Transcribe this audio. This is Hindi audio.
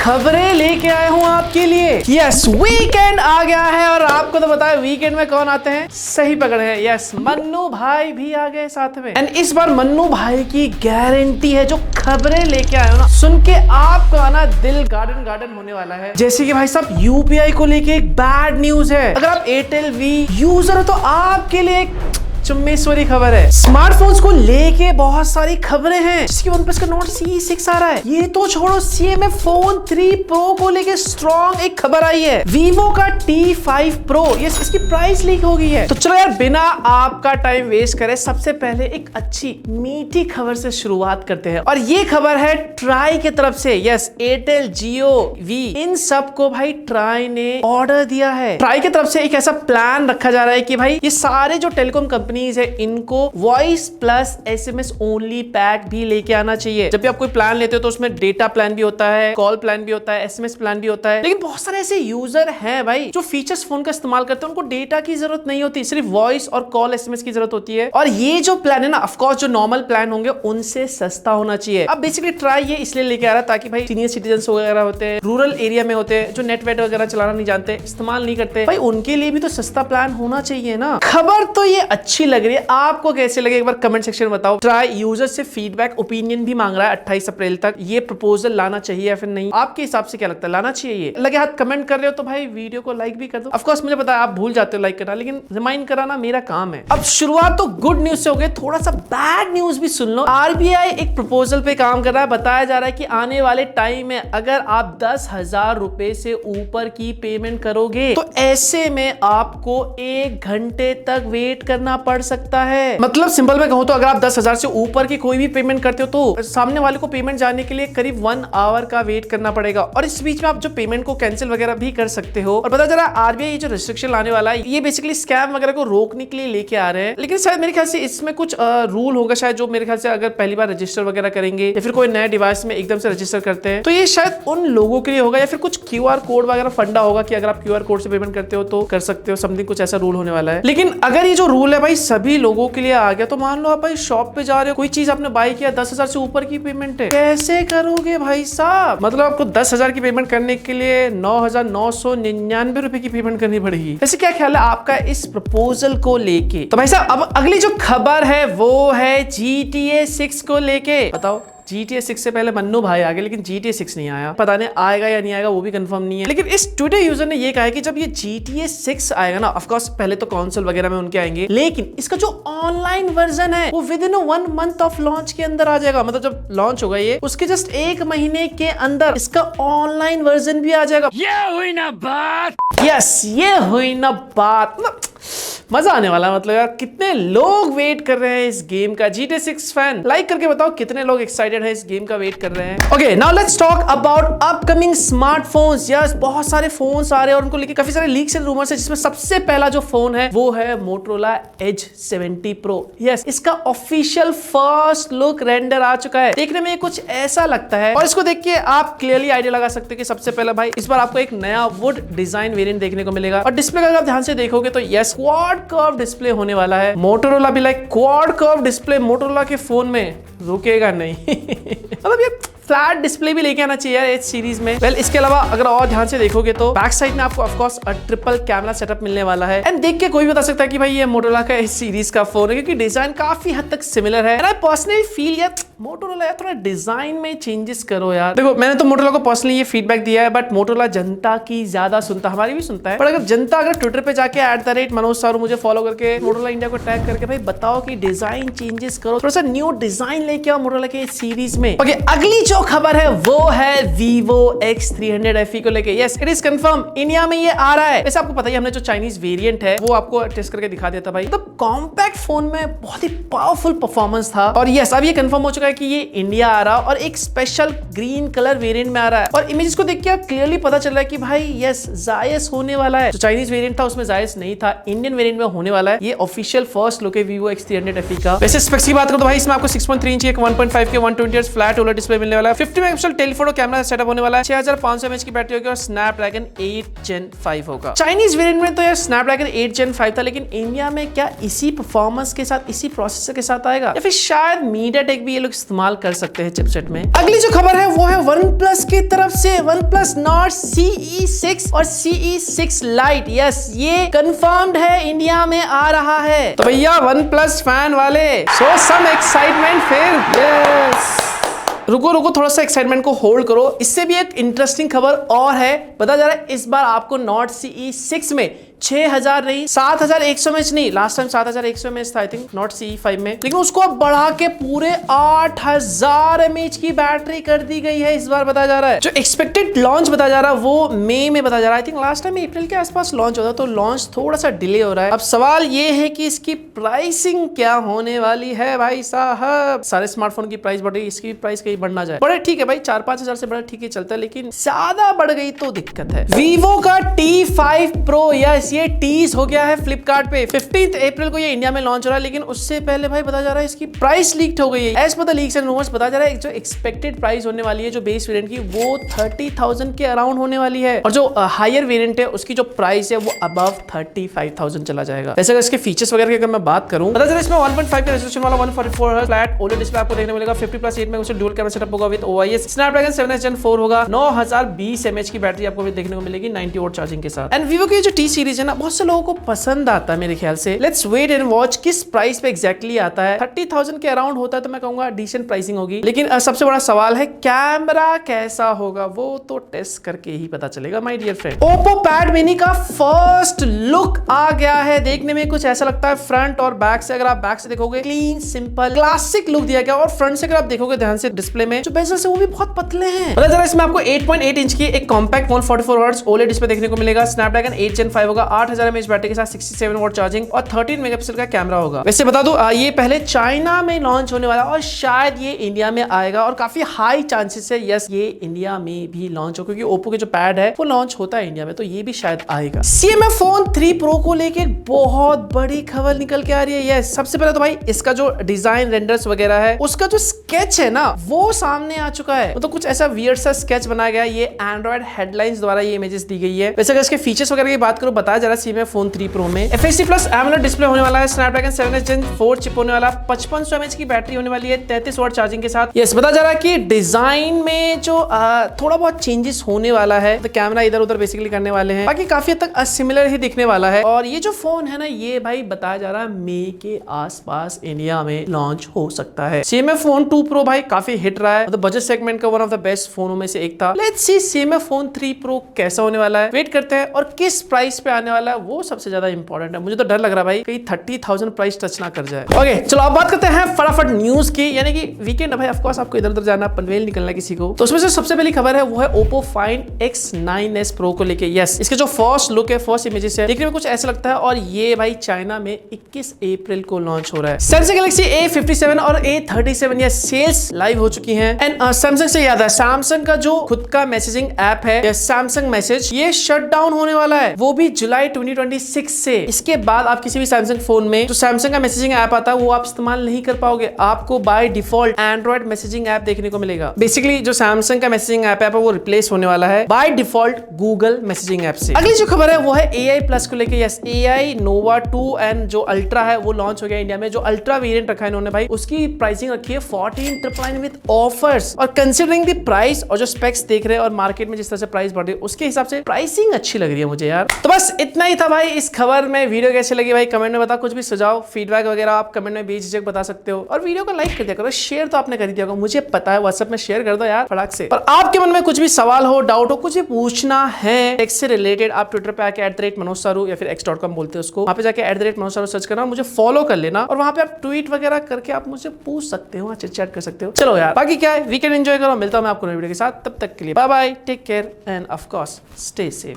खबरें लेके आया हूं आपके लिए। यस, वीकेंड आ गया है और आपको तो पता है वीकेंड में कौन आते हैं, सही पकड़े हैं। यस, मन्नू भाई भी आ गए साथ में। एंड इस बार मन्नू भाई की गारंटी है, जो खबरें लेके आए हो ना, सुन के आपका ना दिल गार्डन गार्डन होने वाला है। जैसे कि भाई साहब यूपीआई को लेके एक बैड न्यूज है। अगर आप एयरटेल वी यूजर हो तो आपके लिए एक चुम्मेश्वरी खबर है। स्मार्टफोन्स को लेके बहुत सारी खबरें हैं, जिसकी OnePlus का Nord CE6 आ रहा है। ये तो छोड़ो, CMA फोन 3 Pro को लेके स्ट्रॉन्ग एक खबर आई है। Vivo का T5 Pro, यस, इसकी प्राइस लीक हो गई है। तो चलो यार, बिना आपका टाइम वेस्ट करे सबसे पहले एक अच्छी मीठी खबर से शुरुआत करते हैं। और ये खबर है ट्राई की तरफ से। यस, एयरटेल, जियो, वी, इन सब को भाई ट्राई ने ऑर्डर दिया है। ट्राई की तरफ से एक ऐसा प्लान रखा जा रहा है कि भाई ये सारे जो टेलीकॉम कंपनी है, इनको voice plus SMS only pack भी लेके आना चाहिए। जब भी आप कोई प्लान लेते हो तो उसमें डेटा प्लान भी होता है, कॉल प्लान भी होता है, SMS प्लान भी होता है। लेकिन बहुत सारे ऐसे यूजर हैं भाई जो फीचर्स फोन का इस्तेमाल करते हैं, उनको डेटा की जरूरत नहीं होती, सिर्फ वॉइस और कॉल SMS की जरूरत होती है। और ये जो प्लान है ना, ऑफकोर्स जो नॉर्मल प्लान होंगे उनसे सस्ता होना चाहिए। अब बेसिकली ट्राई ये इसलिए लेके आ रहा है ताकि भाई सीनियर सिटीजन वगैरह होते हैं, रूरल एरिया में होते हैं, जो नेट वेट वगैरह चलाना नहीं जानते, इस्तेमाल नहीं करते, भाई उनके लिए भी तो सस्ता प्लान होना चाहिए ना। खबर तो ये अच्छी लग रही है, आपको कैसे लगे एक बार कमेंट सेक्शन में बताओ। ट्राई यूजर से फीडबैक ओपिनियन भी मांग रहा है 28 अप्रैल तक। ये प्रपोजल लाना चाहिए या फिर नहीं, आपके हिसाब से क्या लगता है, लाना चाहिए? लगे हाथ कमेंट कर रहे हो तो भाई वीडियो को लाइक भी कर दो। ऑफ कोर्स मुझे पता है आप भूल जाते हो लाइक करना, लेकिन रिमाइंड कराना मेरा काम है। अब शुरुआत तो गुड न्यूज से हो गई, थोड़ा सा बैड न्यूज भी सुन लो। RBI एक प्रपोजल पे काम कर रहा है। बताया जा रहा है कि आने वाले टाइम में अगर आप 10,000 रुपए से ऊपर की पेमेंट करोगे तो ऐसे में आपको 1 घंटे तक वेट करना पड़ सकता है। मतलब सिंपल में कहूं तो अगर आप 10,000 से ऊपर की कोई भी पेमेंट करते हो तो सामने वाले को पेमेंट जाने के लिए करीब 1 आवर का वेट करना पड़ेगा। और इस बीच में आप जो पेमेंट को कैंसिल वगैरह भी कर सकते हो। और पता चला RBI जो रिस्ट्रिक्शन लाने वाला है, ये बेसिकली स्कैम वगैरह को रोकने के लिए लेके आ रहे हैं। लेकिन शायद मेरे ख्याल से इसमें कुछ रूल होगा शायद, जो मेरे ख्याल से अगर पहली बार रजिस्टर वगैरह करेंगे या फिर कोई नया डिवाइस में एकदम से रजिस्टर करते हैं तो ये शायद उन लोगों के लिए होगा, या फिर कुछ QR कोड वगैरह फंडा होगा कि अगर आप QR कोड से पेमेंट करते हो तो कर सकते हो, समथिंग कुछ ऐसा रूल होने वाला है। लेकिन अगर ये जो रूल है भाई सभी लोगों के लिए आ गया तो मान लो आप भाई शॉप पे जा रहे हो, कोई चीज आपने बाय किया, 10,000 से ऊपर की पेमेंट है, कैसे करोगे भाई साहब? मतलब आपको 10,000 की पेमेंट करने के लिए 9,999 रुपए की पेमेंट करनी पड़ेगी। वैसे क्या ख्याल है आपका इस प्रपोजल को लेके? तो भाई साहब अब अगली जो खबर है वो है GTA 6 को लेके। बताओ, GTA 6 से पहले मन्नू भाई आ गए, लेकिन GTA 6 नहीं आया। पता नहीं आएगा या नहीं आएगा, वो भी कंफर्म नहीं है। लेकिन इस ट्विटर यूजर ने ये कहा है कि जब ये GTA 6 आएगा ना, ऑफ कोर्स पहले तो कंसोल वगैरह में उनके आएंगे, लेकिन इसका जो ऑनलाइन वर्जन है वो with in 1 month of launch के अंदर आ जाएगा। मतलब जब लॉन्च होगा ये, उसके जस्ट 1 महीने के अंदर इसका ऑनलाइन वर्जन भी आ जाएगा। ये हुई ना बात। यस, ये हुई ना बात। मजा आने वाला है। मतलब यार कितने लोग वेट कर रहे हैं इस गेम का। GTA 6 फैन लाइक करके बताओ कितने लोग एक्साइटेड है इस गेम का वेट कर रहे हैं। Okay, now let's talk about upcoming smartphones. Yes, बहुत सारे फोन्स आ रहे हैं और उनको लेके काफी सारे लीक्स एंड रूमर्स है, जिसमें सबसे पहला जो फोन है वो है Motorola Edge 70 Pro। यस, इसका ऑफिशियल फर्स्ट लुक रेंडर आ चुका है। देखने में कुछ ऐसा लगता है और इसको देख के आप क्लियरली आइडिया लगा सकते हो कि सबसे पहला भाई इस बार आपको एक नया वुड डिजाइन वेरिएंट देखने को मिलेगा। और डिस्प्ले का अगर आप ध्यान से देखोगे तो यस, क्वाड कर्व डिस्प्ले होने वाला है। मोटोरोला भी like quad curve display Motorola के फोन में रुकेगा नहीं। मतलब ये फ्लैट डिस्प्ले भी लेके आना चाहिए यार एज सीरीज में। वेल, इसके अलावा अगर और ध्यान से देखोगे तो बैक साइड में आपको of course triple camera setup मिलने वाला है। एंड देख के कोई भी बता सकता है कि भाई ये मोटोरोला का एज सीरीज का फोन है, क्योंकि डिजाइन काफी हद तक सिमिलर है। एंड आई पर्सनली फील यार मोटोरोला यार थोड़ा डिजाइन में चेंजेस करो यार। देखो, मैंने तो मोटोरोला को पर्सनली ये फीडबैक दिया है, बट मोटोरोला जनता की ज्यादा सुनता, हमारी भी सुनता है। पर अगर जनता अगर ट्विटर पे जाके @मनोज सारू मुझे फॉलो करके मोटोरोला इंडिया को टैग करके भाई बताओ कि डिजाइन चेंजेस करो, थोड़ा सा न्यू डिजाइन लेके आओ मोटोरोला के सीरीज में। ओके, अगली जो खबर है वो है Vivo X300 FE को लेके। Yes, it is confirm, India में ये आ रहा है। वैसे आपको पता ही, हमने जो चाइनीज वेरिएंट है वो आपको टेस्ट करके दिखा देता भाई। तो कॉम्पैक्ट फोन में बहुत ही पावरफुल परफॉर्मेंस था। और यस, अब ये कंफर्म हो चुका है कि ये इंडिया आ रहा है और एक स्पेशल ग्रीन कलर वेरिएंट में आ रहा है। और इमेजेस को देख के क्लियरली पता चल रहा है कि भाई यस, जायस होने वाला है। जो चाइनीज वेरिएंट था उसमें जायस नहीं था, इंडियन वेरिएंट में होने वाला है। ये ऑफिशियल फर्स्ट लुक है Vivo X300 FE का। वैसे स्पेक्स की बात करो तो भाई इसमें आपको 6.3 इंच 1.5 के 120 Hz फ्लैट OLED डिस्प्ले मिलने वाला वाला है। 50 मेगापिक्सल टेलीफोटो कैमरा सेटअप होने वाला है। 6500 mAh की बैटरी होगी और स्नैपड्रैगन 8 Gen 5 होगा। चाइनीज वेरिएंट में तो यार स्नैपड्रैगन 8 Gen 5 था, लेकिन इंडिया में क्या इसी परफॉर्मेंस के साथ, इसी प्रोसेसर के साथ आएगा, या फिर शायद मीडियाटेक भी ये लोग इस्तेमाल कर सकते हैं चिपसेट में। अगली जो खबर है वो है OnePlus की तरफ से। OnePlus Nord CE6 और CE6 Lite, यस, ये कंफर्म्ड है, इंडिया में आ रहा है। तो भैया OnePlus फैन वाले, सो सम एक्साइटमेंट फिर। यस, रुको थोड़ा सा एक्साइटमेंट को होल्ड करो। इससे भी एक इंटरेस्टिंग खबर और है, पता जा रहा है इस बार आपको Nord CE6 में 6000 नहीं 7100 mAh नहीं, लास्ट टाइम 7100 mAh था आई थिंक Nord CE5 में, लेकिन उसको अब बढ़ा के पूरे 8000 mAh की बैटरी कर दी गई है इस बार, बताया जा रहा है। जो एक्सपेक्टेड लॉन्च बताया जा रहा है वो मई में बताया जा रहा है। I think last time April के आसपास लॉन्च होता, तो लॉन्च थोड़ा सा डिले हो रहा है। अब सवाल ये है कि इसकी प्राइसिंग क्या होने वाली है भाई साहब। सारे स्मार्टफोन की प्राइस बढ़ रही है, इसकी प्राइस कहीं बढ़ ना जाए। बड़े ठीक है भाई, 4-5 हजार से बड़ा ठीक है चलता है, लेकिन ज्यादा बढ़ गई तो दिक्कत है। Vivo का T5 Pro, यस, ये टीज हो गया है फ्लिपकार्ट पे। 15 अप्रैल को ये इंडिया में लॉन्च हो रहा है, लेकिन उससे पहले भाई बताया जा रहा है इसकी प्राइस लीक हो गई है। As per the leaks and rumours बताया जा रहा है जो एक्सपेक्टेड प्राइस होने वाली है जो बेस वेरिएंट की, वो 30,000 के अराउंड होने वाली है, और जो हायर वेरिएंट है उसकी जो प्राइस है वो अबव 35,000 चला जाएगा। वैसे अगर इसके फीचर्स वगैरह की अगर मैं बात करूं, पता चला इसमें 1.5 का रेजोल्यूशन वाला 144 हर्ट्ज फ्लैट OLED डिस्प्ले आपको देखने मिलेगा। 50+8 मेगापिक्सल डुअल कैमरा सेटअप होगा विद OIS। स्नैपड्रैगन 7 Gen 4 होगा। 9020 mAh की बैटरी आपको देखने को मिलेगी 90 वॉट चार्जिंग के साथ। एंड Vivo की जो T सीरीज है ना, बहुत से लोगों को पसंद आता है मेरे ख्याल से। लेट्स वेट एंड वॉच किस प्राइस पे एग्जैक्टली आता है। 30,000 के अराउंड होता है तो मैं कहूंगा डिसेंट प्राइसिंग होगी, लेकिन सबसे बड़ा सवाल है कैमरा कैसा होगा, वो तो टेस्ट करके ही पता चलेगा my dear friend. Oppo Pad Mini का फर्स्ट लुक आ गया है। देखने में कुछ ऐसा लगता है, फ्रंट और बैक से, अगर आप बैक से देखोगे क्लीन सिंपल क्लासिक लुक दिया गया, और फ्रंट से अगर आप देखोगे ध्यान से डिस्प्ले में जो बेजल्स है वो भी बहुत पतले हैं। पता चला इसमें आपको 8.8 इंच की एक कॉम्पैक्ट 144 हर्ट्ज OLED डिस्प्ले देखने को मिलेगा। स्नैपड्रैगन 8 Gen 5 होगा। 8000 mAh बैटरी के साथ 67 वॉट चार्जिंग और 13 मेगापिक्सल का कैमरा होगा। वैसे बता दूं ये पहले चाइना में लॉन्च होने वाला और शायद ये इंडिया में आएगा, और काफी हाई चांसेस है यस ये इंडिया में भी लॉन्च हो, क्योंकि ओप्पो के जो पैड है वो लॉन्च होता है इंडिया में, तो ये भी शायद आएगा। CMF फोन 3 Pro को लेके बहुत बड़ी खबर निकल के आ रही है। यस, सबसे पहले तो भाई इसका जो डिजाइन रेंडर्स वगैरह है, उसका जो स्केच है ना वो सामने आ चुका है। तो कुछ ऐसा वियर्ड सा स्केच बनाया गया है, ये एंड्रॉइड हेडलाइंस द्वारा ये इमेजेस दी गई है। वैसे अगर इसके फीचर्स वगैरह की बात करूं, बताया जा रहा है CMF फोन 3 Pro में FHD+ AMOLED डिस्प्ले होने वाला है। स्नैपड्रैगन 7 Gen 4 चिप होने वाला है। 5500 mAh की बैटरी होने वाली है 33 वॉट चार्जिंग के साथ। यस, बताया जा रहा है कि डिजाइन में जो थोड़ा बहुत चेंजेस होने वाला है, तो कैमरा इधर उधर बेसिकली करने वाले हैं, बाकी काफी हद तक सिमिलर ही दिखने वाला है। और ये जो फोन है ना, ये भाई बताया जा रहा है मई के आसपास इंडिया में लॉन्च हो सकता है। CMF फोन 2 Pro भाई काफी हिट रहा है, मतलब बजट सेगमेंट का वन ऑफ द बेस्ट फोनों में से एक था। Let's see CMF phone 3 Pro कैसा होने वाला है, वेट करते हैं, और किस प्राइस पे आने वाला है वो सबसे ज्यादा इंपॉर्टेंट है। मुझे तो डर लग रहा है भाई कहीं 30,000 प्राइस टच ना कर जाए। ओके, चलो अब बात करते हैं फटाफट न्यूज की, यानी कि वीकेंड है भाई, ऑफ कोर्स आपको इधर उधर जाना, पनवेल निकलना किसी को, तो उसमें से सबसे पहली खबर है वो है Oppo Find X9s Pro को लेके। यस, इसके जो फर्स्ट लुक है, फर्स्ट इमेजेस है, देखने में कुछ ऐसा लगता है, और ये भाई चाइना में 21 अप्रैल को लॉन्च हो रहा है। Samsung Galaxy A57 और A37 ये सेल्स लाइव हो चुकी हैं। एंड सैमसंग से याद है, सैमसंग का जो खुद का मैसेजिंग ऐप है सैमसंग मैसेज, ये शट डाउन होने वाला है, वो भी जुलाई 2026 से। इसके बाद आप किसी भी सैमसंग फोन में जो सैमसंग का मैसेजिंग ऐप आता है वो आप इस्तेमाल नहीं कर पाओगे, आपको by default Android messaging app देखने को मिलेगा। बेसिकली जो सैमसंग का मैसेजिंग ऐप है वो रिप्लेस होने वाला है by default Google messaging app से। अगली जो खबर है वो है AI Plus को लेके। यस, AI Nova 2 एंड जो अल्ट्रा है वो लॉन्च हो गया इंडिया में। जो अल्ट्रा वेरिएंट रखा है इन्होंने भाई, उसकी प्राइसिंग रखी है 14,999 विद ऑफर्स, और कंसीडरिंग द प्राइस और जो स्पेक्स देख रहे हैं और मार्केट में जिस तरह से प्राइस बढ़ रही है उसके हिसाब से प्राइसिंग अच्छी लग रही है मुझे यार। तो बस इतना ही था भाई इस खबर में। वीडियो कैसे लगी भाई कमेंट में बता, कुछ भी सुझाव फीडबैक वगैरह आप कमेंट में बेझिझक बता सकते हो, और वीडियो को लाइक कर दिया करो, शेयर तो आपने कर दिया होगा, मुझे पता है, व्हाट्सएप में शेयर कर दो यार फटाक से। पर आपके मन में कुछ भी सवाल हो, डाउट हो, कुछ भी पूछना है टेक से रिलेटेड, आप ट्विटर पे आके @मनोजसारू या फिर x.com बोलते हैं उसको, वहां पे जाके @मनोजसारू सर्च करना, मुझे फॉलो कर लेना, और वहां पे आप ट्वीट वगैरह करके आप मुझसे पूछ सकते हो, चिट चैट कर सकते हो। चलो यार, बाकी क्या है, वीकेंड एंजॉय करो, मिलता हूं मैं आपको नई वीडियो के साथ, तब तक के लिए bye bye, take care and of course stay safe.